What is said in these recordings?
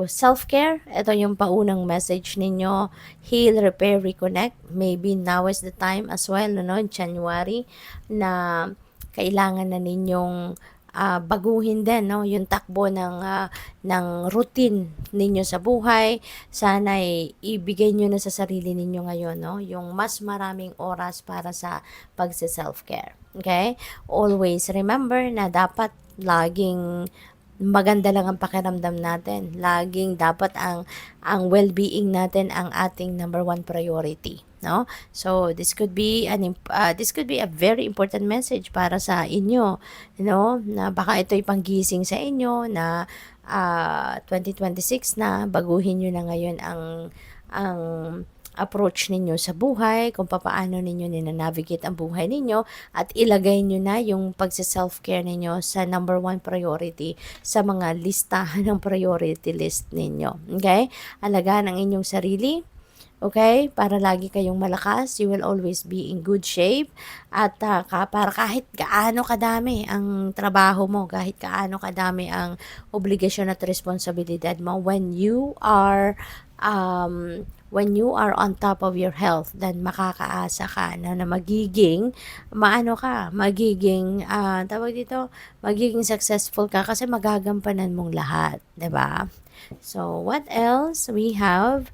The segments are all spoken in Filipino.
So, self-care, ito yung paunang message ninyo. Heal, repair, reconnect. Maybe now is the time as well, January, na kailangan na ninyong baguhin din, yung takbo ng routine ninyo sa buhay. Sana ibigay nyo na sa sarili ninyo ngayon, yung mas maraming oras para sa pagse-self-care. Okay? Always remember na dapat laging maganda lang ang pakiramdam natin. Laging dapat ang well-being natin ang ating number one priority, no? So this could be a very important message para sa inyo, na baka ito'y panggising sa inyo na 2026 na baguhin niyo na ngayon ang approach ninyo sa buhay, kung paano ninyo ninanavigate ang buhay ninyo, at ilagay nyo na yung pagsa-self-care ninyo sa number one priority sa mga listahan ng priority list ninyo. Okay? Alagaan ang inyong sarili. Okay? Para lagi kayong malakas, you will always be in good shape. At para kahit gaano kadami ang trabaho mo, kahit gaano kadami ang obligasyon at responsibilidad mo, when you are on top of your health, then makakaasa ka na magiging magiging successful ka kasi magagampanan mong lahat, 'di ba? So, what else? We have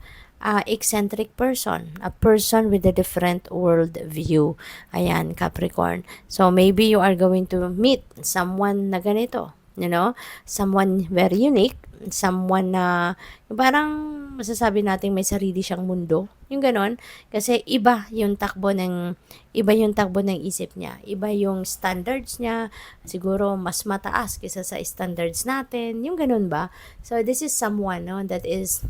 eccentric person, a person with a different world view. Ayan, Capricorn. So, maybe you are going to meet someone na ganito, someone very unique, someone na parang masasabi natin may sarili siyang mundo, yung ganon, kasi iba yung takbo ng isip niya, iba yung standards niya, siguro mas mataas kaysa sa standards natin, yung ganon ba? So this is someone, that is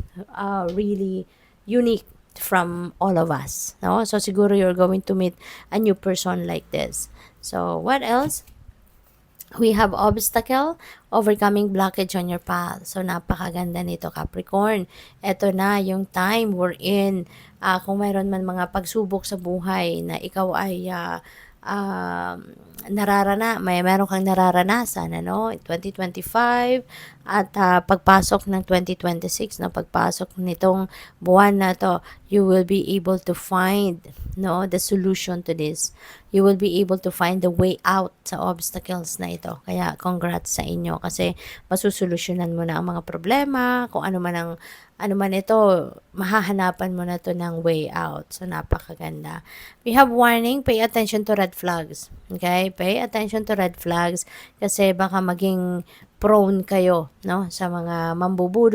really unique from all of us, no? So siguro you're going to meet a new person like this. So what else? We have obstacle, overcoming blockage on your path. So, napakaganda nito, Capricorn. Ito na yung time we're in. Kung mayroon man mga pagsubok sa buhay na ikaw ay meron kang nararanasan, 2025 at pagpasok ng 2026, pagpasok nitong buwan na to, you will be able to find, the solution to this. You will be able to find the way out sa obstacles na ito. Kaya congrats sa inyo kasi masusolusyonan mo na ang mga problema, kung ano man ito, mahahanapan mo na to ng way out. So, napakaganda. We have warning, pay attention to red flags. Okay? Pay attention to red flags kasi baka maging prone kayo, sa mga mambubudo